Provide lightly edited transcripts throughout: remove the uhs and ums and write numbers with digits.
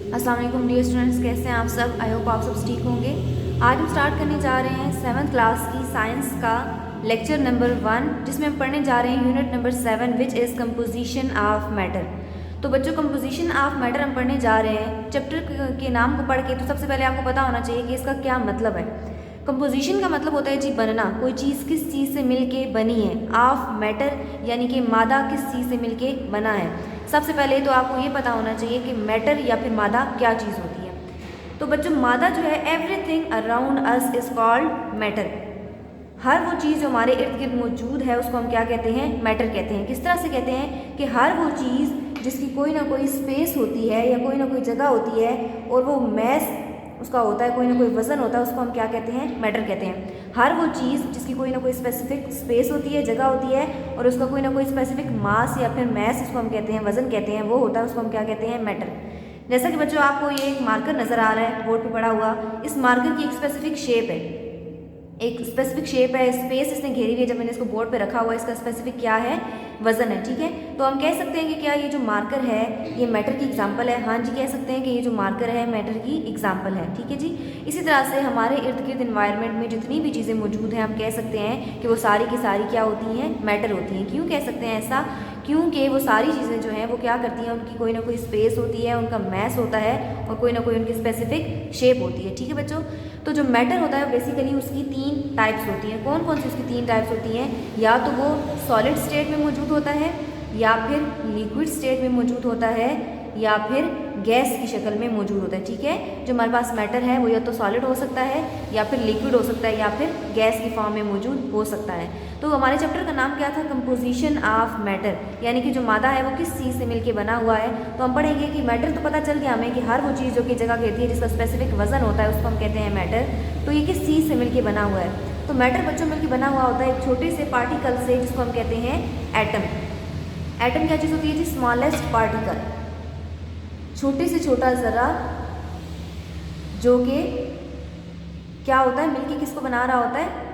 अस्सलाम वालेकुम dear students, कैसे हैं आप सब। आई होप आप सब ठीक होंगे। आज हम स्टार्ट करने जा रहे हैं 7th क्लास की साइंस का लेक्चर नंबर 1, जिसमें हम पढ़ने जा रहे हैं unit number 7 which is composition of matter. तो बच्चों, कंपोजिशन ऑफ मैटर हम पढ़ने जा रहे हैं। चैप्टर के नाम को पढ़ के तो सबसे पहले आपको पता होना चाहिए कि इसका क्या मतलब है। कंपोजिशन का मतलब होता है जी बनना, कोई चीज़ किस चीज़ से मिलके बनी है। ऑफ मैटर यानी कि मादा किस चीज़ से मिलके बना है। सबसे पहले तो आपको ये पता होना चाहिए कि मैटर या फिर मादा क्या चीज़ होती है। तो बच्चों, मादा जो है everything around us is called matter. हर वो चीज़ जो हमारे इर्द गिर्द मौजूद है उसको हम क्या कहते हैं, मैटर कहते हैं। किस तरह से कहते हैं कि हर वो चीज़ जिसकी कोई ना कोई स्पेस होती है या कोई ना कोई जगह होती है और वो मैस उसका होता है, कोई ना कोई वज़न होता है, उसको हम क्या कहते हैं, मैटर कहते हैं। हर वो चीज़ जिसकी कोई ना कोई स्पेसिफिक स्पेस होती है, जगह होती है और उसका कोई ना कोई स्पेसिफिक मास या फिर मैस उसको हम कहते हैं, वज़न कहते हैं, वो होता है, उसको हम क्या कहते हैं, मैटर। जैसा कि बच्चों आपको ये एक मार्कर नज़र आ रहा है बोर्ड पे पड़ा हुआ, इस मार्कर की एक स्पेसिफिक शेप है, एक स्पेसिफिक शेप है, स्पेस इसने घेरी हुई है। जब मैंने इसको बोर्ड पे रखा हुआ है, इसका स्पेसिफिक क्या है, वजन है। ठीक है, तो हम कह सकते हैं कि क्या ये जो मार्कर है ये मैटर की एग्जांपल है। हाँ जी, कह सकते हैं कि ये जो मार्कर है मैटर की एग्जांपल है। ठीक है जी। इसी तरह से हमारे इर्द गिर्द इन्वायरमेंट में जितनी भी चीज़ें मौजूद हैं, हम कह सकते हैं कि वो सारी की सारी क्या होती हैं, मैटर होती हैं। क्यों कह सकते हैं ऐसा? क्योंकि वो सारी चीज़ें जो हैं वो क्या करती हैं, उनकी कोई ना कोई स्पेस होती है, उनका मैस होता है और कोई ना कोई उनकी स्पेसिफिक शेप होती है। ठीक है बच्चों, तो जो मैटर होता है बेसिकली उसकी 3 टाइप्स होती हैं। कौन कौन सी उसकी 3 टाइप्स होती हैं? या तो वो सॉलिड स्टेट में मौजूद होता है, या फिर लिक्विड स्टेट में मौजूद होता है, या फिर गैस की शक्ल में मौजूद होता है। ठीक है, जो हमारे पास मैटर है वो या तो सॉलिड हो सकता है, या फिर लिक्विड हो सकता है, या फिर गैस की फॉर्म में मौजूद हो सकता है। तो हमारे चैप्टर का नाम क्या था? कंपोजिशन ऑफ मैटर, यानी कि जो मादा है वो किस चीज़ से मिलके बना हुआ है। तो हम पढ़ेंगे कि मैटर तो पता चल गया हमें कि हर वो चीज़ जो कि जगह कहती है, जिसका स्पेसिफिक वजन होता है, उसको हम कहते हैं मैटर। तो ये किस चीज़ से मिलके बना हुआ है? तो मैटर बच्चों मिलके बना हुआ होता है एक छोटे से पार्टिकल से, जिसको हम कहते हैं एटम। एटम क्या चीज़ होती है जी? स्मॉलेस्ट पार्टिकल, छोटे से छोटा ज़रा, जो कि क्या होता है, मिलके किसको बना रहा होता है,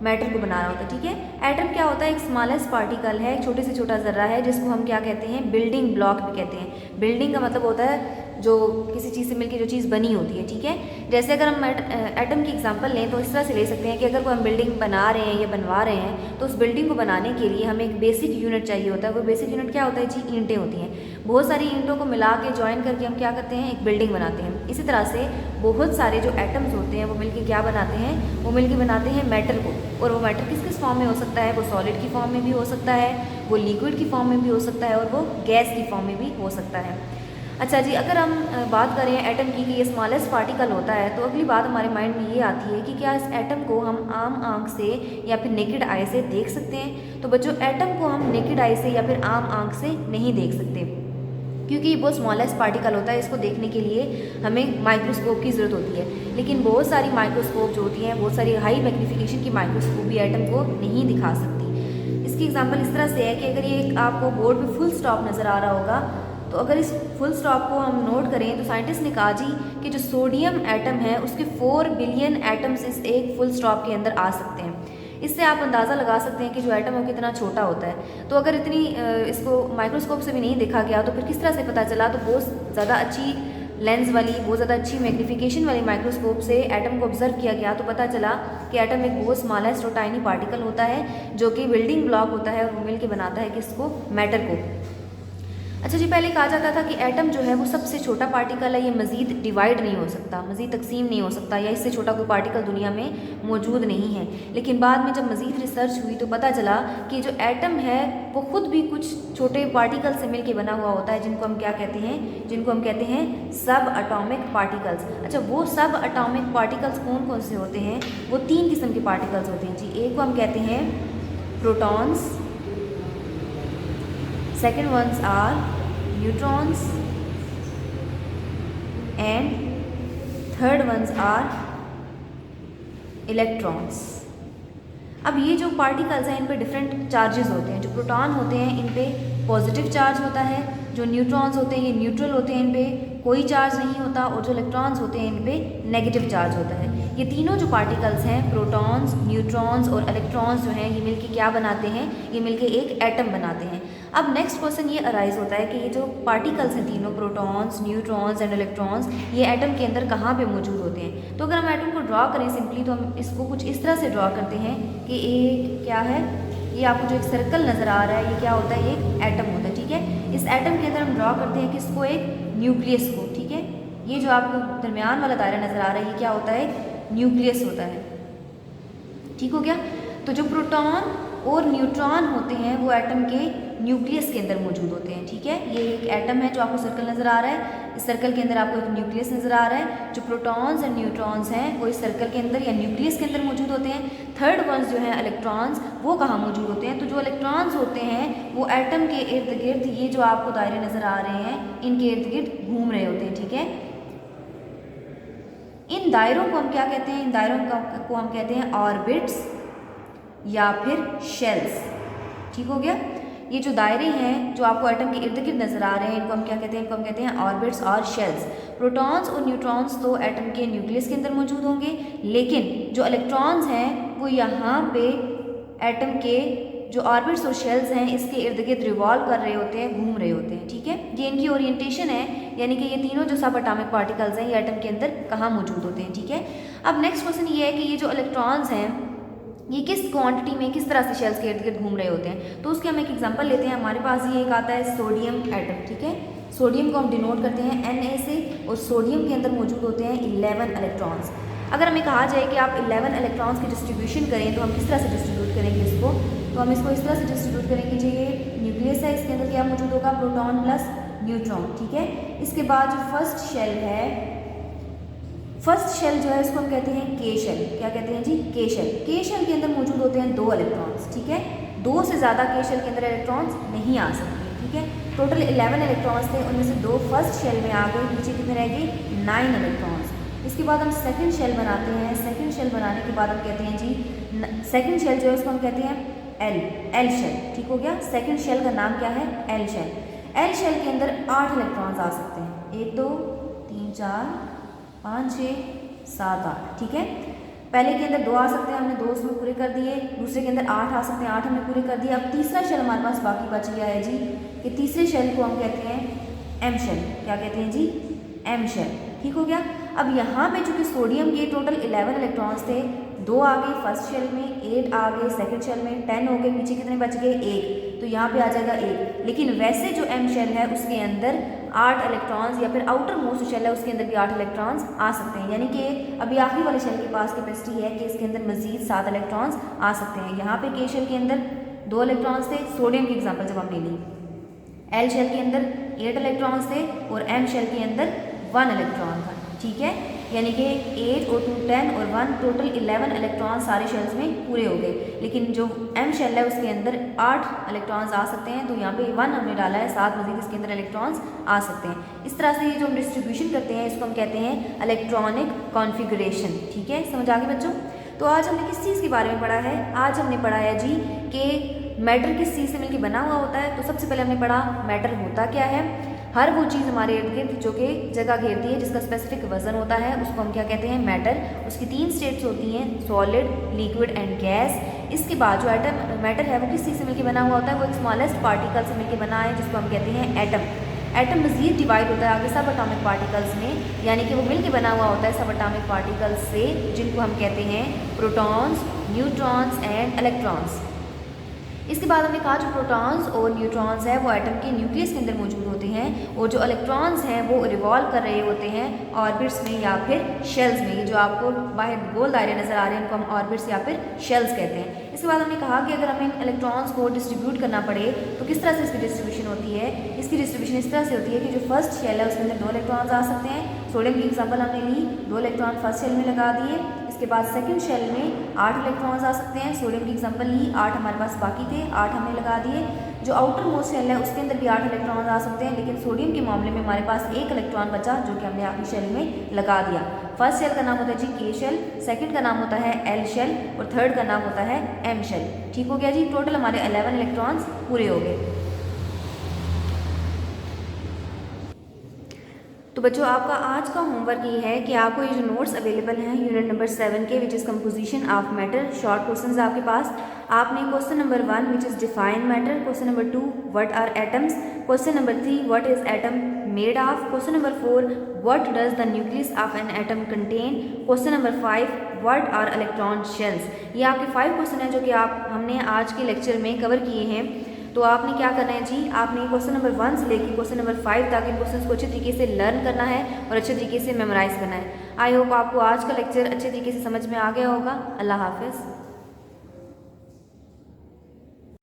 मैटर को बना रहा होता है। ठीक है, एटम क्या होता है? एक स्मॉलेस्ट पार्टिकल है, एक छोटे से छोटा ज़र्रा है, जिसको हम क्या कहते हैं, बिल्डिंग ब्लॉक भी कहते हैं। बिल्डिंग का मतलब होता है जो किसी चीज़ से मिलकर जो चीज़ बनी होती है। ठीक है, जैसे अगर हम एटम की एग्जांपल लें तो इस तरह से ले सकते हैं कि अगर कोई हम बिल्डिंग बना रहे हैं या बनवा रहे हैं, तो उस बिल्डिंग को बनाने के लिए हमें एक बेसिक यूनिट चाहिए होता है। वो बेसिक यूनिट क्या होता है जी? ईंटें होती हैं। बहुत सारी ईंटों को मिला के ज्वाइन करके हम क्या करते हैं, एक बिल्डिंग बनाते हैं। इसी तरह से बहुत सारे जो एटम्स होते हैं वो मिलके क्या बनाते हैं, वो मिलके बनाते हैं मैटर को। और वो मैटर किस किस फॉर्म में हो सकता है? वो सॉलिड की फॉर्म में भी हो सकता है, वो लिक्विड की फॉर्म में भी हो सकता है, और वो गैस की फॉर्म में भी हो सकता है। अच्छा जी, अगर हम बात करें एटम की कि ये स्मॉलेस्ट पार्टिकल होता है, तो अगली बात हमारे माइंड में ये आती है कि क्या इस एटम को हम आम आंख से या फिर नेकेड आई से देख सकते हैं? तो बच्चों, एटम को हम नेकेड आई से या फिर आम आंख से नहीं देख सकते, क्योंकि वो स्मॉलेस्ट पार्टिकल होता है। इसको देखने के लिए हमें माइक्रोस्कोप की ज़रूरत होती है। लेकिन बहुत सारी माइक्रोस्कोप जो होती हैं, बहुत सारी हाई मैग्नीफिकेशन की माइक्रोस्कोप भी एटम को नहीं दिखा सकती। इसकी एग्जांपल इस तरह से है कि अगर ये आपको बोर्ड पे फुल स्टॉप नज़र आ रहा होगा, तो अगर इस फुल स्टॉप को हम नोट करें तो साइंटिस्ट ने कहा जी कि जो सोडियम एटम है उसके 4 बिलियन एटम्स इस एक फुल स्टॉप के अंदर आ सकते हैं। इससे आप अंदाज़ा लगा सकते हैं कि जो एटम है वो कितना छोटा होता है। तो अगर इतनी इसको माइक्रोस्कोप से भी नहीं देखा गया तो फिर किस तरह से पता चला? तो बहुत ज़्यादा अच्छी लेंस वाली, बहुत ज़्यादा अच्छी मैग्नीफिकेशन वाली माइक्रोस्कोप से एटम को ऑब्जर्व किया गया, तो पता चला कि एटम एक बहुत स्मॉलेस्ट और टाइनी पार्टिकल होता है, जो कि बिल्डिंग ब्लॉक होता है और वो मिलकर बनाता है किसको? मैटर को। अच्छा जी, पहले कहा जाता था कि एटम जो है वो सबसे छोटा पार्टिकल है, ये मज़ीद डिवाइड नहीं हो सकता, मज़ीद तकसीम नहीं हो सकता, या इससे छोटा कोई पार्टिकल दुनिया में मौजूद नहीं है। लेकिन बाद में जब मज़ीद रिसर्च हुई तो पता चला कि जो एटम है वो ख़ुद भी कुछ छोटे पार्टिकल से मिलके बना हुआ होता है, जिनको हम क्या कहते हैं, जिनको हम कहते हैं सब एटॉमिक पार्टिकल्स। अच्छा, वो सब एटॉमिक पार्टिकल्स कौन कौन से होते हैं? वो 3 किस्म के पार्टिकल्स होते हैं जी। एक को हम कहते हैं protons, second ones are neutrons and third ones are electrons। अब ये जो पार्टिकल्स हैं इन पे डिफरेंट चार्जेस होते हैं। जो प्रोटॉन होते हैं इन पे पॉजिटिव चार्ज होता है, जो न्यूट्रॉन्स होते हैं ये न्यूट्रल होते हैं, इन पे कोई चार्ज नहीं होता, और जो इलेक्ट्रॉन्स होते हैं इन पे नेगेटिव चार्ज होता है। ये तीनों जो पार्टिकल्स हैं, प्रोटॉन्स, न्यूट्रॉन्स और इलेक्ट्रॉन्स जो हैं, ये मिलके क्या बनाते हैं, ये मिलके एक एटम बनाते हैं। अब नेक्स्ट क्वेश्चन ये अराइज होता है कि ये जो पार्टिकल्स हैं तीनों, प्रोटॉन्स, न्यूट्रॉन्स एंड इलेक्ट्रॉन्स, ये एटम के अंदर कहाँ पे मौजूद होते हैं। तो अगर हम एटम को ड्रॉ करें सिंपली, तो हम इसको कुछ इस तरह से ड्रॉ करते हैं कि एक क्या है, ये आपको जो एक सर्कल नज़र आ रहा है, ये क्या होता है, ये एक एटम होता है, ठीक है। इस एटम के अंदर हम ड्रॉ करते हैं किसको, एक न्यूक्लियस को, ठीक है। ये जो आपको दरमियान वाला दायरा नज़र आ रहा है, ये क्या होता है, न्यूक्लियस होता है, ठीक हो गया। तो जो प्रोटॉन और न्यूट्रॉन होते हैं वो एटम के न्यूक्लियस के अंदर मौजूद होते हैं, ठीक है। ये एक एटम है जो आपको सर्कल नज़र आ रहा है, इस सर्कल के अंदर आपको एक न्यूक्लियस नज़र आ रहा है। जो प्रोटॉन्स एंड न्यूट्रॉन्स हैं वो इस सर्कल के अंदर या न्यूक्लियस के अंदर मौजूद होते हैं। थर्ड वंस जो हैं इलेक्ट्रॉन्स, वो कहाँ मौजूद होते हैं, तो जो इलेक्ट्रॉन्स होते हैं वो एटम के इर्द गिर्द, ये जो आपको दायरे नज़र आ रहे हैं, इनके इर्द गिर्द घूम रहे होते हैं, ठीक है। इन दायरों को हम क्या कहते हैं, इन दायरों को हम कहते हैं ऑर्बिट्स या फिर शेल्स, ठीक हो गया। ये जो दायरे हैं जो आपको एटम के इर्द गिर्द नज़र आ रहे हैं, इनको हम क्या कहते हैं, इनको हम कहते हैं ऑर्बिट्स और शेल्स। प्रोटॉन्स और न्यूट्रॉन्स तो एटम के न्यूक्लियस के अंदर मौजूद होंगे, लेकिन जो इलेक्ट्रॉन्स हैं वो यहाँ पे एटम के जो ऑर्बिट्स और शेल्स हैं इसके इर्द गिर्द रिवॉल्व कर रहे होते हैं, घूम रहे होते हैं, ठीक है। ये इनकी ओरिएंटेशन है, यानी कि ये तीनों जो सब एटॉमिक पार्टिकल्स हैं ये एटम के अंदर कहाँ मौजूद होते हैं, ठीक है। अब नेक्स्ट क्वेश्चन ये है कि ये जो इलेक्ट्रॉन्स हैं ये किस क्वांटिटी में, किस तरह से शेल्स के इर्द गिर्द घूम रहे होते हैं। तो उसके हम एक एग्जांपल लेते हैं। हमारे पास ये एक आता है सोडियम एटम, ठीक है। सोडियम को हम डिनोट करते हैं Na से, और सोडियम के अंदर मौजूद होते हैं 11 इलेक्ट्रॉन्स। अगर हमें कहा जाए कि आप 11 इलेक्ट्रॉन्स की डिस्ट्रीब्यूशन करें तो हम किस तरह से डिस्ट्रीब्यूट करेंगे इसको, तो हम इसको इस तरह से डिस्ट्रीब्यूट करेंगे कि ये न्यूक्लियस है, इसके अंदर क्या मौजूद होगा, प्रोटॉन प्लस न्यूट्रॉन, ठीक है। इसके बाद जो फर्स्ट शेल है, फर्स्ट शेल जो है उसको हम कहते हैं के शेल। क्या कहते हैं जी, के शेल। के शेल के अंदर मौजूद होते हैं 2 इलेक्ट्रॉन्स, ठीक है। 2 से ज़्यादा के शेल के अंदर इलेक्ट्रॉन्स नहीं आ सकते, ठीक है। टोटल 11 इलेक्ट्रॉन्स थे, उनमें से 2 फर्स्ट शेल में आ गए, नीचे कितने रह गए, 9 इलेक्ट्रॉन्स। इसके बाद हम सेकंड शेल बनाते हैं। सेकंड शेल बनाने के बाद हम कहते हैं जी, सेकंड शेल जो है उसको हम कहते हैं एल शेल, ठीक हो गया। सेकंड शेल का नाम क्या है, एल शेल। एल शेल के अंदर 8 इलेक्ट्रॉन्स आ सकते हैं, 1 2 3 4 5 6 7 8, ठीक है। पहले के अंदर 2 आ सकते हैं, हमने 2 उसमें पूरे कर दिए। दूसरे के अंदर 8 आ सकते हैं, 8 हमने पूरे कर दिए। अब तीसरा शेल हमारे पास बाकी बच गया है जी, कि तीसरे शेल को हम कहते हैं एम शेल। क्या कहते हैं जी, एम शेल, ठीक हो गया। अब यहाँ पे चूँकि सोडियम के टोटल 11 इलेक्ट्रॉन्स थे, 2 आ गए फर्स्ट शेल में, 8 आ गए सेकंड शेल में, 10 हो गए, पीछे कितने बच गए, 1, तो यहाँ पे आ जाएगा 1। लेकिन वैसे जो एम शेल है उसके अंदर 8 इलेक्ट्रॉन्स, या फिर आउटर मोस्ट शेल है उसके अंदर भी 8 इलेक्ट्रॉन्स आ सकते हैं। यानी कि अभी आखिरी वाले शेल के पास कैपेसिटी है कि इसके अंदर मजीद 7 इलेक्ट्रॉन्स आ सकते हैं। यहाँ पे के शेल के अंदर 2 इलेक्ट्रॉन्स थे, सोडियम की एग्जाम्पल जब हमने ली। एल शेल के अंदर 8 इलेक्ट्रॉन्स थे और एम शेल के अंदर 1 इलेक्ट्रॉन था, ठीक है। यानी कि 8 और 2 10 और 1 टोटल 11 इलेक्ट्रॉन सारे शेल्स में पूरे हो गए। लेकिन जो एम शेल है उसके अंदर 8 इलेक्ट्रॉन्स आ सकते हैं, तो यहाँ पे 1 हमने डाला है, 7 मजीद इसके अंदर इलेक्ट्रॉन्स आ सकते हैं। इस तरह से ये जो हम डिस्ट्रीब्यूशन करते हैं इसको हम कहते हैं इलेक्ट्रॉनिक कॉन्फ़िगरेशन, ठीक है। समझ आ गई बच्चों। तो आज हमने किस चीज़ के बारे में पढ़ा है, आज हमने पढ़ा है जी कि मैटर किस चीज़ से मिलकर बना हुआ होता है। तो सबसे पहले हमने पढ़ा मैटर होता क्या है। हर वो चीज़ हमारे इर्द गिर्द जो कि जगह घेरती है, जिसका स्पेसिफिक वजन होता है, उसको हम क्या कहते हैं, मैटर। उसकी 3 स्टेट्स होती हैं, सॉलिड, लिक्विड एंड गैस। इसके बाद जो मैटर है वो किस चीज़ से मिलकर बना हुआ होता है, वो एक स्मॉलेस्ट पार्टिकल से मिलकर बना है, जिसको हम कहते हैं एटम। एटम मज़ीद डिवाइड होता है आगे सब एटॉमिक पार्टिकल्स में, यानी कि वो मिलकर बना हुआ होता है सब एटॉमिक पार्टिकल्स से, जिनको हम कहते हैं प्रोटॉन्स, न्यूट्रॉन्स एंड इलेक्ट्रॉन्स। इसके बाद हमने कहा जो प्रोटॉन्स और न्यूट्रॉन्स है वो एटम के न्यूक्लियस के अंदर मौजूद होते हैं, और जो इलेक्ट्रॉन्स हैं वो रिवॉल्व कर रहे होते हैं ऑर्बिट्स में या फिर शेल्स में। ये जो आपको बाहर गोल दायरे नज़र आ रहे हैं इनको हम ऑर्बिट्स या फिर शेल्स कहते हैं। इसके बाद हमने कहा कि अगर हमें इलेक्ट्रॉन्स को डिस्ट्रीब्यूट करना पड़े तो किस तरह से इसकी डिस्ट्रीब्यूशन होती है। इसकी डिस्ट्रीब्यूशन इस तरह से होती है कि जो फर्स्ट शेल है उसके अंदर 2 इलेक्ट्रॉन्स आ सकते हैं। सोडियम की एग्जाम्पल हमने ली, 2 इलेक्ट्रॉन फर्स्ट शेल में लगा दिए। इसके बाद सेकंड शेल में 8 इलेक्ट्रॉन्स आ सकते हैं। सोडियम की एग्जांपल ली, 8 हमारे पास बाकी थे, 8 हमने लगा दिए। जो आउटर मोस्ट शेल है उसके अंदर भी 8 इलेक्ट्रॉन्स आ सकते हैं, लेकिन सोडियम के मामले में हमारे पास 1 इलेक्ट्रॉन बचा जो कि हमने आखिरी शेल में लगा दिया। फर्स्ट शेल का नाम होता है जी के शेल, सेकंड का नाम होता है एल शेल और थर्ड का नाम होता है एम शेल। ठीक हो गया जी। टोटल हमारे 11 इलेक्ट्रॉन्स पूरे हो गए। तो बच्चों आपका आज का होमवर्क ये है कि आपको ये जो नोट्स अवेलेबल हैं यूनिट नंबर 7 के which is composition of matter, short questions आपके पास। आपने question number 1 which is define matter, question number 2 what are atoms, question number 3 what is atom made of, question number 4 what does the nucleus of an atom contain, question number 5 what are electron shells. ये आपके 5 question हैं जो कि हमने आज के lecture में cover किए हैं। तो आपने क्या करना है जी, आपने क्वेश्चन नंबर 1 से लेकर क्वेश्चन नंबर 5 तक इन क्वेश्चंस को अच्छे तरीके से लर्न करना है और अच्छे तरीके से मेमोराइज करना है। आई होप आपको आज का लेक्चर अच्छे तरीके से समझ में आ गया होगा। अल्लाह हाफिज़।